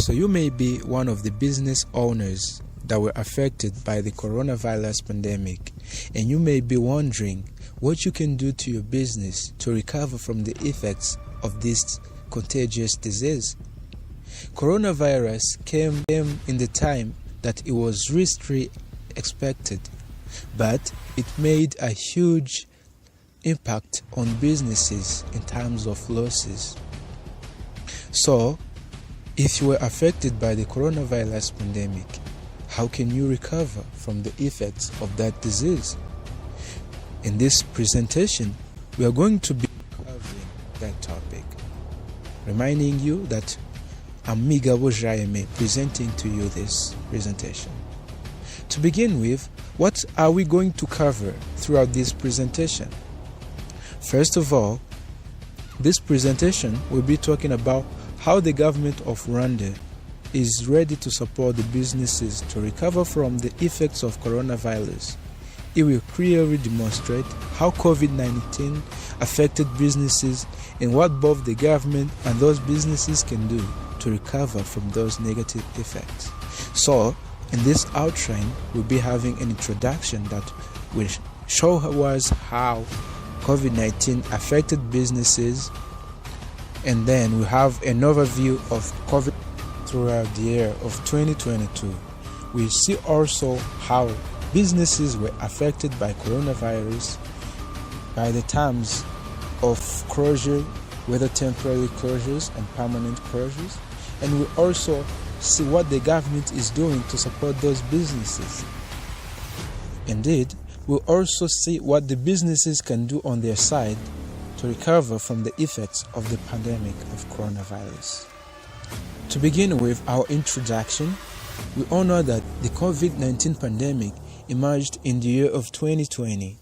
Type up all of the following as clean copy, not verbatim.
So you may be one of the business owners that were affected by the coronavirus pandemic, and you may be wondering what you can do to your business to recover from the effects of this contagious disease. Coronavirus came in the time that it was least expected, but it made a huge impact on businesses in terms of losses. So, if you were affected by the coronavirus pandemic, how can you recover from the effects of that disease? In this presentation, we are going to be covering that topic, reminding you that I'm Migabo Jaime presenting to you this presentation. To begin with, what are we going to cover throughout this presentation? First of all, this presentation will be talking about how the government of Rwanda is ready to support the businesses to recover from the effects of coronavirus. It will clearly demonstrate how COVID-19 affected businesses and what both the government and those businesses can do to recover from those negative effects. So, in this outline, we'll be having an introduction that will show us how COVID-19 affected businesses, and then we have an overview of COVID throughout the year of 2022. We see also how businesses were affected by coronavirus by the terms of closure, whether temporary closures and permanent closures, and we also see what the government is doing to support those businesses. Indeed, we'll also see what the businesses can do on their side to recover from the effects of the pandemic of coronavirus. To begin with our introduction, we all know that the COVID-19 pandemic emerged in the year of 2020.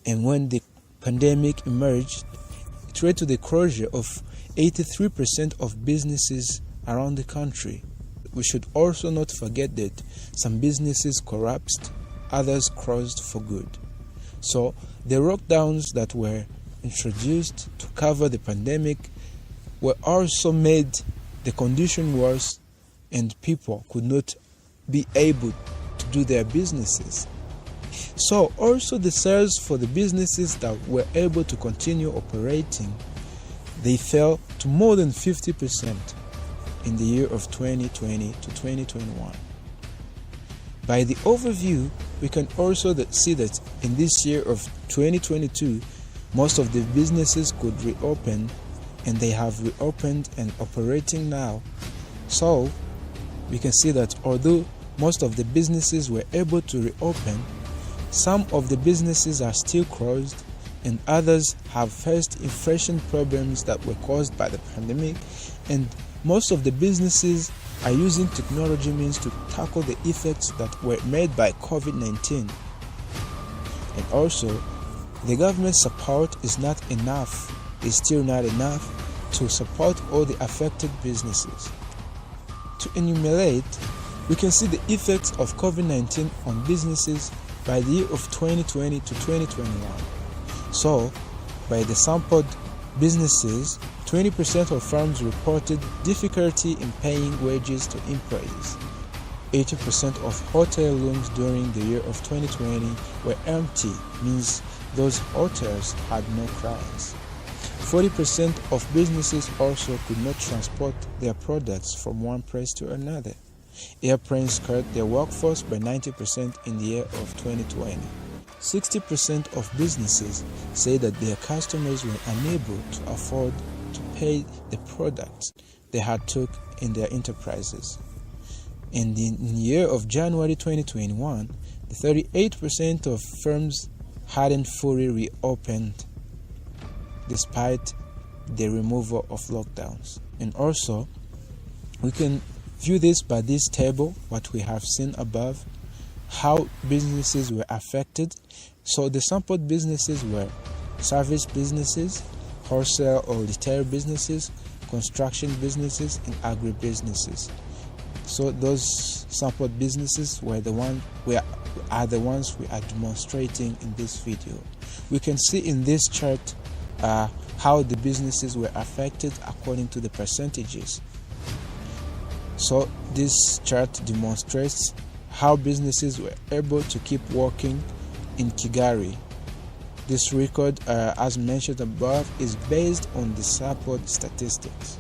And when the pandemic emerged, it led to the closure of 83% of businesses around the country. We should also not forget that some businesses collapsed, others closed for good. So the lockdowns that were introduced to cover the pandemic were also made the condition worse, and people could not be able to do their businesses. So also the sales for the businesses that were able to continue operating, they fell to more than 50% in the year of 2020 to 2021. By the overview, we can also see that in this year of 2022, most of the businesses could reopen, and they have reopened and operating now. So we can see that although most of the businesses were able to reopen, some of the businesses are still closed, and others have faced inflation problems that were caused by the pandemic, and most of the businesses are using technology means to tackle the effects that were made by COVID-19. And also, the government support is not enough, is still not enough to support all the affected businesses. To enumerate, we can see the effects of COVID-19 on businesses by the year of 2020 to 2021. So, by the sampled businesses, 20% of firms reported difficulty in paying wages to employees. 80% of hotel rooms during the year of 2020 were empty, means those hotels had no clients. 40% of businesses also could not transport their products from one place to another. Airplanes cut their workforce by 90% in the year of 2020. 60% of businesses say that their customers were unable to afford to pay the products they had took in their enterprises. In the year of January 2021, the 38% of firms hadn't fully reopened despite the removal of lockdowns. And also, we can view this by this table, what we have seen above, how businesses were affected. So the sampled businesses were service businesses, wholesale or retail businesses, construction businesses, and agribusinesses. So those sampled businesses were the ones we are demonstrating in this video. We can see in this chart how the businesses were affected according to the percentages. So this chart demonstrates how businesses were able to keep working in Kigali. This record, as mentioned above, is based on the support statistics.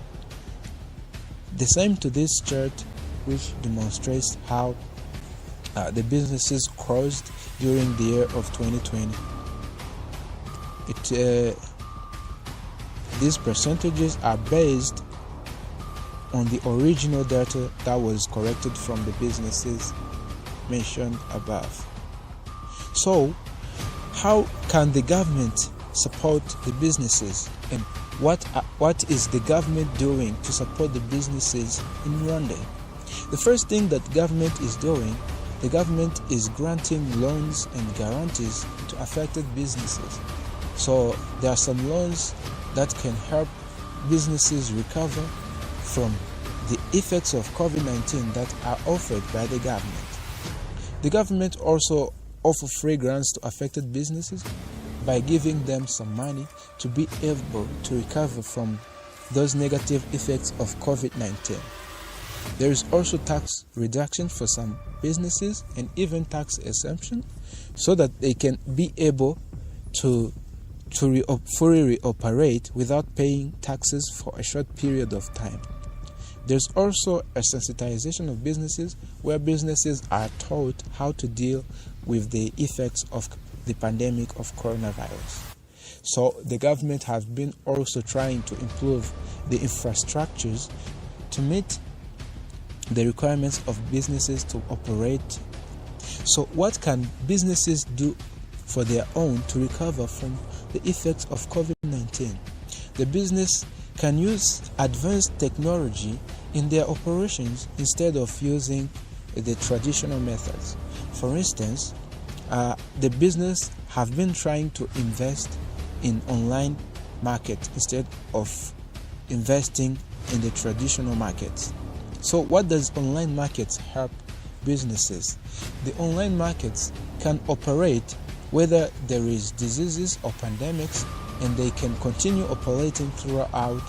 The same to this chart, which demonstrates how the businesses closed during the year of 2020. These percentages are based on the original data that was collected from the businesses mentioned above. So, how can the government support the businesses, and what is the government doing to support the businesses in Rwanda? The first thing that government is doing, the government is granting loans and guarantees to affected businesses. So there are some loans that can help businesses recover from the effects of COVID-19 that are offered by the government. The government also offers free grants to affected businesses by giving them some money to be able to recover from those negative effects of COVID-19. There is also tax reduction for some businesses and even tax exemption so that they can be able to fully reoperate without paying taxes for a short period of time. There's also a sensitization of businesses where businesses are taught how to deal with the effects of the pandemic of coronavirus. So the government has been also trying to improve the infrastructures to meet the requirements of businesses to operate. So what can businesses do for their own to recover from the effects of COVID-19? The business can use advanced technology in their operations instead of using the traditional methods. For instance, the business have been trying to invest in online market instead of investing in the traditional markets. So what does online markets help businesses? The online markets can operate whether there is diseases or pandemics, and they can continue operating throughout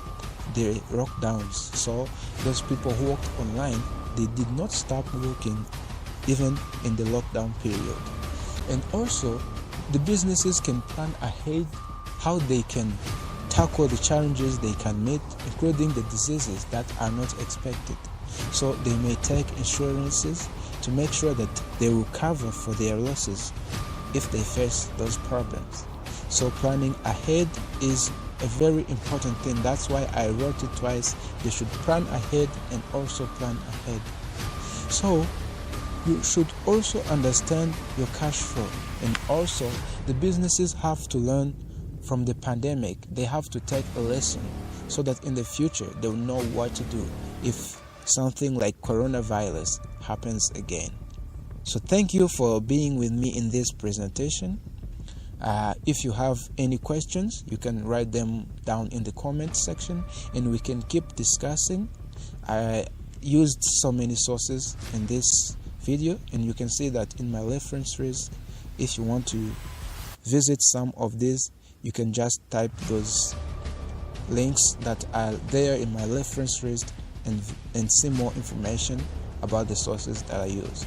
the lockdowns. So those people who worked online, they did not stop working even in the lockdown period. And also, the businesses can plan ahead how they can tackle the challenges they can meet, including the diseases that are not expected. So they may take insurances to make sure that they will cover for their losses if they face those problems. So planning ahead is a very important thing. That's why I wrote it twice. They should plan ahead and also plan ahead. So you should also understand your cash flow, and also the businesses have to learn from the pandemic. They have to take a lesson so that in the future they will know what to do if something like coronavirus happens again. So thank you for being with me in this presentation. If you have any questions, you can write them down in the comment section and we can keep discussing. I used so many sources in this video, and you can see that in my reference list. If you want to visit some of these, you can just type those links that are there in my reference list and see more information about the sources that I use.